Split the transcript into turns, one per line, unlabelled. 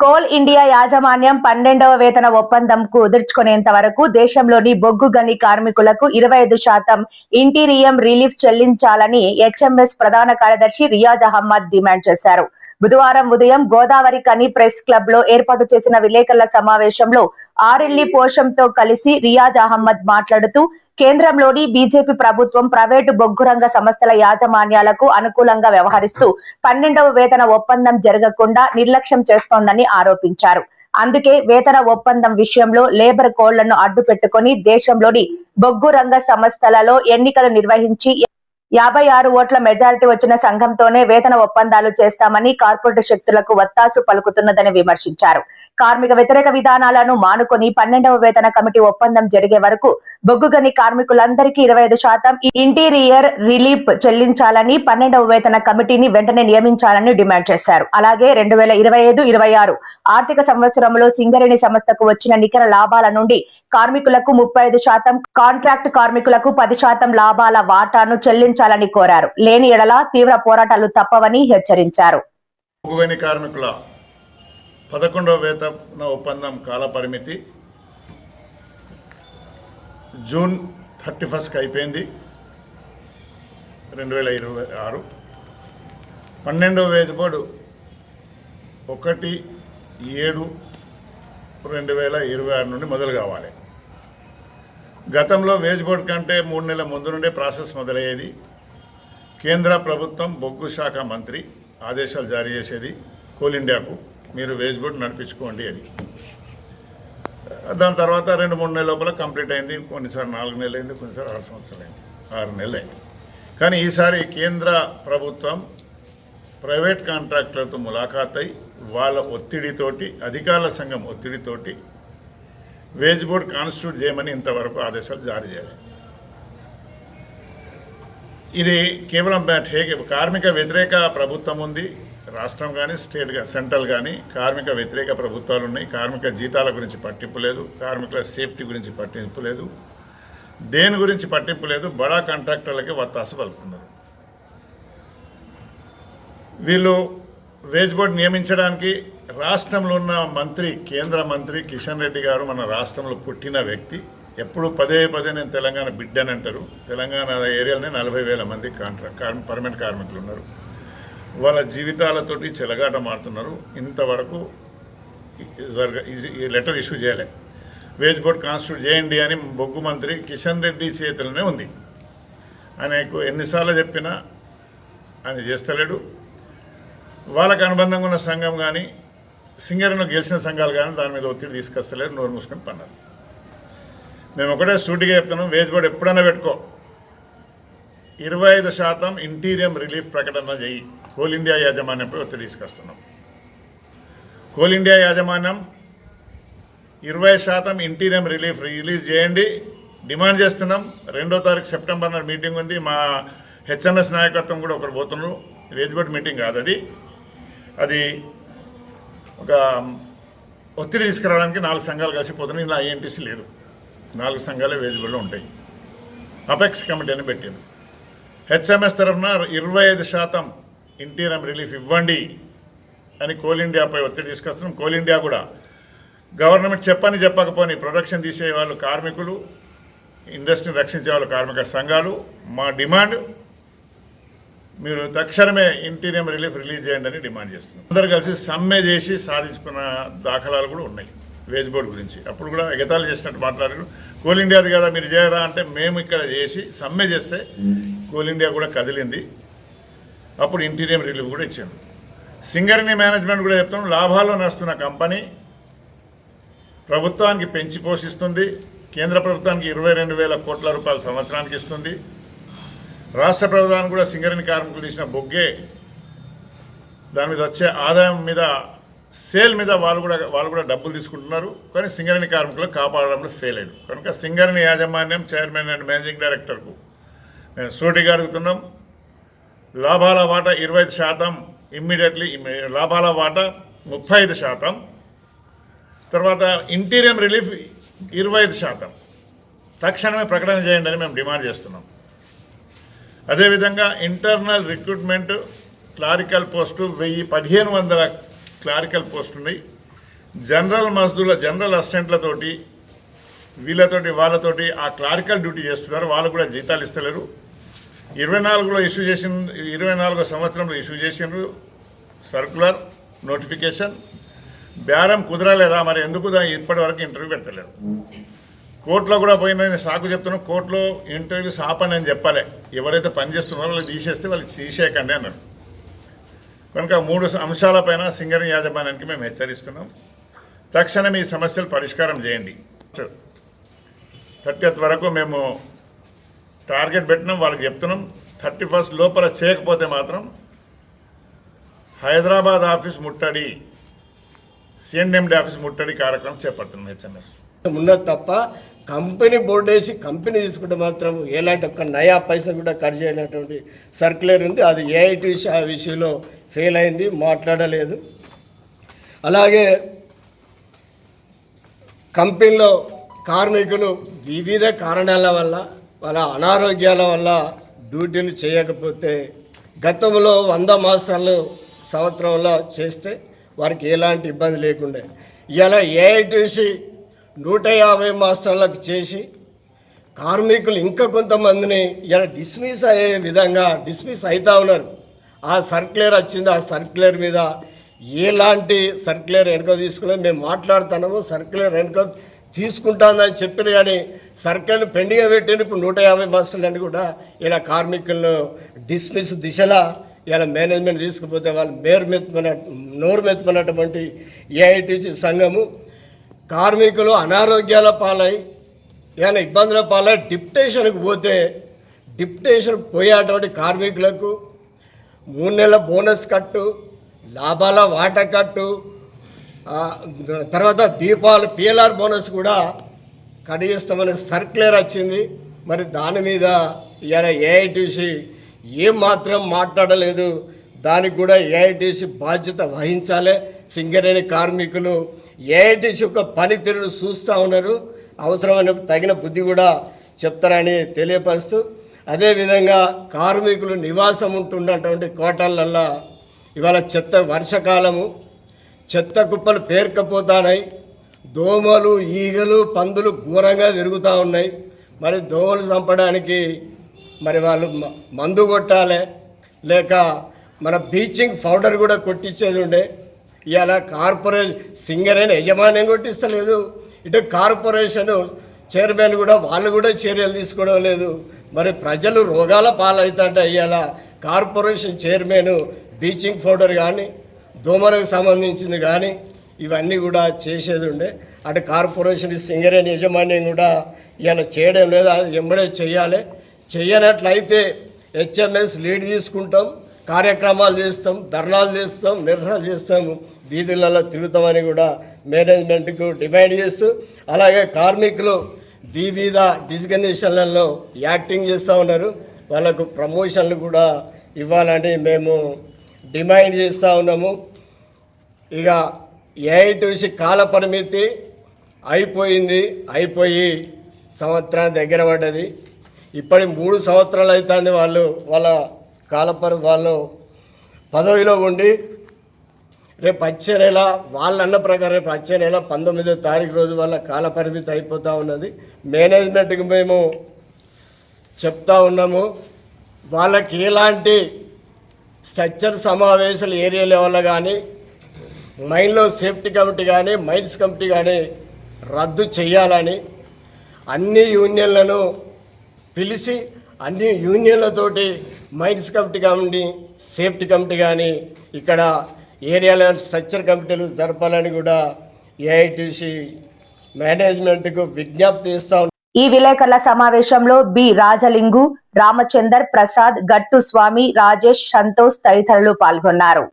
Coal India యాజమాన్యం 12వ వేతన ఒప్పందం కుదుర్చుకునేంత వరకు దేశంలోని బొగ్గు గని కార్మికులకు 25% ఇంటీరియం రిలీఫ్ చెల్లించాలని హెచ్ఎంఎస్ ప్రధాన కార్యదర్శి రియాజ్ అహ్మద్ డిమాండ్ చేశారు. బుధవారం ఉదయం గోదావరి కని ప్రెస్ క్లబ్ లో ఏర్పాటు చేసిన విలేకరుల సమావేశంలో ఆర్ఎల్ఈ పోషంతో కలిసి రియాజ్ అహ్మద్ మాట్లాడుతూ కేంద్రంలోని బీజేపీ ప్రభుత్వం ప్రైవేటు బొగ్గు రంగ సంస్థల యాజమాన్యాలకు అనుకూలంగా వ్యవహరిస్తూ 12వ వేతన ఒప్పందం జరగకుండా నిర్లక్ష్యం చేస్తోందని ఆరోపించారు. అందుకే వేతన ఒప్పందం విషయంలో లేబర్ కోడ్లను అడ్డు పెట్టుకుని దేశంలోని బొగ్గు రంగ సంస్థలలో ఎన్నికలు నిర్వహించి 56 ఓట్ల మెజారిటీ వచ్చిన సంఘంతోనే వేతన ఒప్పందాలు చేస్తామని కార్పొరేట్ శక్తులకు వత్తాసు పలుకుతున్నదని విమర్శించారు. కార్మిక వ్యతిరేక విధానాలను మానుకొని 12వ వేతన కమిటీ ఒప్పందం జరిగే వరకు బొగ్గు గని కార్మికులందరికీ 25% ఇంటీరియర్ రిలీఫ్ చెల్లించాలని 12వ వేతన కమిటీని వెంటనే నియమించాలని డిమాండ్ చేశారు. అలాగే 2025-26 ఆర్థిక సంవత్సరంలో సింగరేణి సంస్థకు వచ్చిన నికర లాభాల నుండి కార్మికులకు 35%, కాంట్రాక్ట్ కార్మికులకు 10% లాభాల వాటాను చెల్లించాలని కోరారు. లేని ఎడల తీవ్ర పోరాటాలు తప్పవని హెచ్చరించారు.
బొగ్గు గని కార్మికుల 11వ వేతన ఒప్పందం కాల పరిమితి జూన్ 31కి అయిపోయింది 2026. 12వ వేజ్ బోర్డు 1/7/2026 నుండి మొదలు కావాలి. గతంలో వేజ్ బోర్డు కంటే 3 నెలల ముందు నుండే ప్రాసెస్ మొదలయ్యేది. కేంద్ర ప్రభుత్వం బొగ్గు శాఖ మంత్రి ఆదేశాలు జారీ చేసేది కోల్ ఇండియాకు, మీరు వేజ్ బోర్డు నడిపించుకోండి అని. దాని తర్వాత 2-3 నెలల లోపల కంప్లీట్ అయింది. కొన్నిసార్లు 4 నెలలు అయింది, కొన్నిసార్లు 6 సంవత్సరాలు అయింది, 6 నెలలు అయింది. కానీ ఈసారి కేంద్ర ప్రభుత్వం ప్రైవేట్ కాంట్రాక్టర్లతో ములాఖాత్ అయి వాళ్ళ ఒత్తిడితోటి, అధికారుల సంఘం ఒత్తిడితోటి వేజ్ బోర్డు కాన్స్టిట్యూట్ చేయమని ఇంతవరకు ఆదేశాలు జారీ చేయాలి. ఇది కేవలం కార్మిక వ్యతిరేక ప్రభుత్వం ఉంది. రాష్ట్రం కానీ స్టేట్ కానీ సెంట్రల్ కానీ కార్మిక వ్యతిరేక ప్రభుత్వాలు ఉన్నాయి. కార్మిక జీతాల గురించి పట్టింపు లేదు, కార్మికుల సేఫ్టీ గురించి పట్టింపు లేదు, దేని గురించి పట్టింపు లేదు. బడా కాంట్రాక్టర్లకి వత్తాసు పలుకుతున్నారు. వీళ్ళు వేజ్ బోర్డు నియమించడానికి రాష్ట్రంలో ఉన్న మంత్రి, కేంద్ర మంత్రి కిషన్ రెడ్డి గారు మన రాష్ట్రంలో పుట్టిన వ్యక్తి. ఎప్పుడు పదే నేను తెలంగాణ బిడ్డని అంటారు. తెలంగాణ ఏరియాలోనే 40,000 మంది పర్మనెంట్ కార్మికులు ఉన్నారు. వాళ్ళ జీవితాలతోటి చెలగాట మారుతున్నారు. ఇంతవరకు ఈ లెటర్ ఇష్యూ చేయలే. వేజ్ బోర్డు కాన్స్టిట్యూట్ చేయండి అని బొగ్గు మంత్రి కిషన్ రెడ్డి చేతులనే ఉంది. ఆయనకు ఎన్నిసార్లు చెప్పినా ఆయన చేస్తలేడు. వాళ్ళకు అనుబంధంగా ఉన్న సంఘం కానీ సింగరేణిలో గెలిచిన సంఘాలు కానీ దాని మీద ఒత్తిడి తీసుకొస్తలేరు, నోరు మూసుకొని పన్నారు. మేము ఒకటే సూటిగా చెప్తున్నాం, వేజ్ బోర్డు ఎప్పుడైనా పెట్టుకో, 25% ఇంటీరియం రిలీఫ్ ప్రకటన చేయి. కోల్ ఇండియా యాజమాన్యంపై ఒత్తిడి తీసుకొస్తున్నాం. కోల్ ఇండియా యాజమాన్యం 20% ఇంటీరియం రిలీఫ్ రిలీజ్ చేయండి డిమాండ్ చేస్తున్నాం. 2వ తారీఖు సెప్టెంబర్ నాడు మీటింగ్ ఉంది. మా హెచ్ఎంఎస్ నాయకత్వం కూడా ఒకరు పోతున్నారు. వేజ్ బోర్డు మీటింగ్ కాదు అది ఒక ఒత్తిడి తీసుకురావడానికి 4 సంఘాలు కలిసిపోతున్నాయి. ఇలా ఐఎన్టీసీ లేదు, 4 సంఘాలే వేజ్ బోర్డులో ఉంటాయి. అపెక్స్ కమిటీ అని పెట్టింది. హెచ్ఎంఎస్ తరఫున 25% ఇంటీరియం రిలీఫ్ ఇవ్వండి అని కోల్ ఇండియాపై ఒత్తిడి తీసుకొస్తున్నాం. కోల్ ఇండియా కూడా గవర్నమెంట్ చెప్పకపోని ప్రొడక్షన్ తీసే వాళ్ళు కార్మికులు, ఇండస్ట్రీని రక్షించే వాళ్ళు కార్మిక సంఘాలు. మా డిమాండ్ మీరు తక్షణమే ఇంటీరియం రిలీఫ్ రిలీజ్ చేయండి అని డిమాండ్ చేస్తున్నాం. అందరూ కలిసి సమ్మె చేసి సాధించుకున్న దాఖలాలు కూడా ఉన్నాయి వేజ్ బోర్డు గురించి. అప్పుడు కూడా ఎగతాళి చేసినట్టు మాట్లాడారు. కోల్ ఇండియాది కదా మీరు చేయరా అంటే మేము ఇక్కడ చేసి సమ్మె చేస్తే కోల్ ఇండియా కూడా కదిలింది. అప్పుడు ఇంటీరియం రిలీఫ్ కూడా ఇచ్చాము. సింగరేణి మేనేజ్మెంట్ కూడా చెప్తాం, లాభాల్లో నడుస్తున్న కంపెనీ ప్రభుత్వానికి పెంచి పోషిస్తుంది. కేంద్ర ప్రభుత్వానికి 22,000 కోట్ల రూపాయలు సంవత్సరానికి ఇస్తుంది. రాష్ట్ర ప్రభుత్వానికి కూడా సింగరేణి కార్మికులు తీసిన బొగ్గే దాని మీద వచ్చే ఆదాయం మీద, సేల్ మీద వాళ్ళు కూడా డబ్బులు తీసుకుంటున్నారు. కానీ సింగరేణి కార్మికులు కాపాడడంలో ఫెయిల్ అయ్యారు. కనుక సింగరేణి యాజమాన్యం చైర్మన్ అండ్ మేనేజింగ్ డైరెక్టర్కు మేము సూటిగా అడుగుతున్నాం, లాభాల వాటా 25%, ఇమ్మీడియట్లీ లాభాల వాటా 35%, తర్వాత ఇంటీరియం రిలీఫ్ 25% తక్షణమే ప్రకటన చేయండి అని మేము డిమాండ్ చేస్తున్నాం. అదేవిధంగా internal recruitment clerical post 1,500 clerical పోస్టులు ఉన్నాయి. జనరల్ మజ్దూర్ల జనరల్ అసిస్టెంట్లతోటి వీళ్ళతోటి వాళ్ళతోటి ఆ క్లారికల్ డ్యూటీ చేస్తున్నారు. వాళ్ళు కూడా జీతాలు ఇస్తలేరు. 24లో ఇష్యూ చేసిన 24వ సంవత్సరంలో ఇష్యూ చేసిండ్రు సర్క్యులర్ నోటిఫికేషన్. బేరం కుదరలేదా మరి ఎందుకు ఇప్పటి వరకు ఇంటర్వ్యూ పెట్టలేరు. కోర్టులో కూడా పోయిందని సాకు చెప్తున్నాం. కోర్టులో ఇంటర్వ్యూస్ ఆపండి అని చెప్పాలి. ఎవరైతే పనిచేస్తున్నారో వాళ్ళకి తీసేస్తే వాళ్ళకి తీసేయకండి అన్నారు. కనుక 3 అంశాలపైన సింగరేణి యాజమాన్యానికి మేము హెచ్చరిస్తున్నాం. తక్షణం ఈ సమస్యలు పరిష్కారం చేయండి. 30th వరకు మేము టార్గెట్ పెట్టినాం. వాళ్ళకి చెప్తున్నాం 31st లోపల చేయకపోతే మాత్రం హైదరాబాద్ ఆఫీస్ ముట్టడి, సిఎండి ఆఫీస్ ముట్టడి కార్యక్రమం చేపడుతున్నాం. హెచ్ఎంఎస్
ఉన్నది తప్ప కంపెనీ బోర్డు వేసి కంపెనీ తీసుకుంటే మాత్రం ఎలాంటి ఒక్క నయా పైసా కూడా ఖర్చు అయినటువంటి సర్క్యులర్ ఉంది. అది ఏఐటీసీ ఆ విషయంలో ఫెయిల్ అయింది, మాట్లాడలేదు. అలాగే కంపెనీలో కార్మికులు వివిధ కారణాల వల్ల వాళ్ళ అనారోగ్యాల వల్ల డ్యూటీలు చేయకపోతే గతంలో 100 సంవత్సరంలో చేస్తే వారికి ఎలాంటి ఇబ్బంది లేకుండే ఇలా ఏఐటీసీ 150 మాసాలకు చేసి కార్మికులు ఇంకా కొంతమందిని ఇలా డిస్మిస్ అయ్యే విధంగా డిస్మిస్ అవుతూ ఉన్నారు. ఆ సర్క్యులర్ వచ్చింది. ఆ సర్క్యులర్ మీద ఎలాంటి సర్క్యులర్ వెనుక తీసుకోలేదు. మేము మాట్లాడుతున్నాము సర్క్యులర్ వెనుక తీసుకుంటానని చెప్పారు కానీ సర్క్యులర్ పెండింగ్ పెట్టిన ఇప్పుడు 150 మాసాలని కూడా ఇలా కార్మికులను డిస్మిస్ దిశలా ఇలా మేనేజ్మెంట్ తీసుకుపోతే వాళ్ళు నోరు మెత్తుకున్నటువంటి ఏఐటీసీ సంఘము కార్మికులు అనారోగ్యాల పాలై ఏమైనా ఇబ్బందుల పాలై డిప్యుటేషన్కి పోతే డిప్యుటేషన్ పోయేటువంటి కార్మికులకు 3 నెలల బోనస్ కట్టు, లాభాల వాటా కట్టు, తర్వాత దీపావళి పిఎల్ఆర్ బోనస్ కూడా కడిగిస్తామని సర్క్యులర్ వచ్చింది. మరి దాని మీద ఇలా ఏఐటీసీ ఏం మాత్రం మాట్లాడలేదు. దానికి కూడా ఏఐటీసీ బాధ్యత వహించాలి. సింగరేణి కార్మికులు ఏఐటీసీ యొక్క పనితీరును చూస్తూ ఉన్నారు. అవసరమైన తగిన బుద్ధి కూడా చెప్తారని తెలియపరుస్తూ, అదేవిధంగా కార్మికులు నివాసం ఉంటున్నటువంటి కోటలల్లో ఇవాళ వర్షాకాలము చెత్త కుప్పలు పేరుకపోతున్నాయి. దోమలు, ఈగలు, పందులు ఘోరంగా తిరుగుతూ ఉన్నాయి. మరి దోమలు చంపడానికి మరి వాళ్ళు మందు కొట్టాలి, లేక మన బ్లీచింగ్ పౌడర్ కూడా కొట్టించేది ఉండే. ఇవాళ కార్పొరేషన్ సింగరేణి యజమాన్యం కొట్టిస్తలేదు. ఇటు కార్పొరేషన్ చైర్మన్ కూడా వాళ్ళు కూడా చర్యలు తీసుకోవడం లేదు. మరి ప్రజలు రోగాల పాలవుతుంటే ఇవాళ కార్పొరేషన్ చైర్మన్ బ్లీచింగ్ పౌడర్ కానీ దోమలకు సంబంధించింది కానీ ఇవన్నీ కూడా చేసేది ఉండే. అటు కార్పొరేషన్ సింగరేణి యజమాన్యం కూడా ఇవాళ చేయడం లేదు. అది ఎంబడే చేయాలి. చేయనట్లయితే హెచ్ఎంఎస్ లీడ్ తీసుకుంటాం, కార్యక్రమాలు చేస్తాం, ధర్నాలు చేస్తాం, నిరసన చేస్తాం, వీధులలో తిరుగుతామని కూడా మేనేజ్మెంట్కు డిమాండ్ చేస్తూ, అలాగే కార్మికులు వివిధ డిజిగ్నేషన్లలో యాక్టింగ్ చేస్తూ ఉన్నారు. వాళ్ళకు ప్రమోషన్లు కూడా ఇవ్వాలని మేము డిమాండ్ చేస్తూ ఉన్నాము. ఇక ఏఐటీసీ కాల పరిమితి అయిపోయి సంవత్సరం దగ్గర పడ్డది. ఇప్పటి 3 సంవత్సరాలు అవుతుంది వాళ్ళ వాళ్ళు పదవిలో ఉండి రేపు వచ్చే నెల వాళ్ళు అన్న ప్రకారం రేపు వచ్చే నెల 19వ తారీఖు రోజు వాళ్ళ కాల పరిమితి అయిపోతూ ఉన్నది. మేనేజ్మెంట్కి మేము చెప్తా ఉన్నాము, వాళ్ళకి ఎలాంటి స్ట్రక్చర్ సమావేశాలు ఏరియా లెవెల్లో కానీ మైన్లో సేఫ్టీ కమిటీ కానీ మైన్స్ కమిటీ కానీ రద్దు చేయాలని అన్ని యూనియన్లను పిలిచి అన్ని యూనియన్లతోటి మైన్స్ కమిటీ కానీ సేఫ్టీ కమిటీ కానీ ఇక్కడ ఏరియాలో స్ట్రక్చర్ కమిటీలు జరపాలని కూడా ఏఐటీసీ మేనేజ్మెంట్కు విజ్ఞప్తి చేస్తా.
ఈ విలేకరుల సమావేశంలో బి రాజలింగు, రామచందర్, ప్రసాద్, గట్టు స్వామి, రాజేష్, సంతోష్ తదితరులు పాల్గొన్నారు.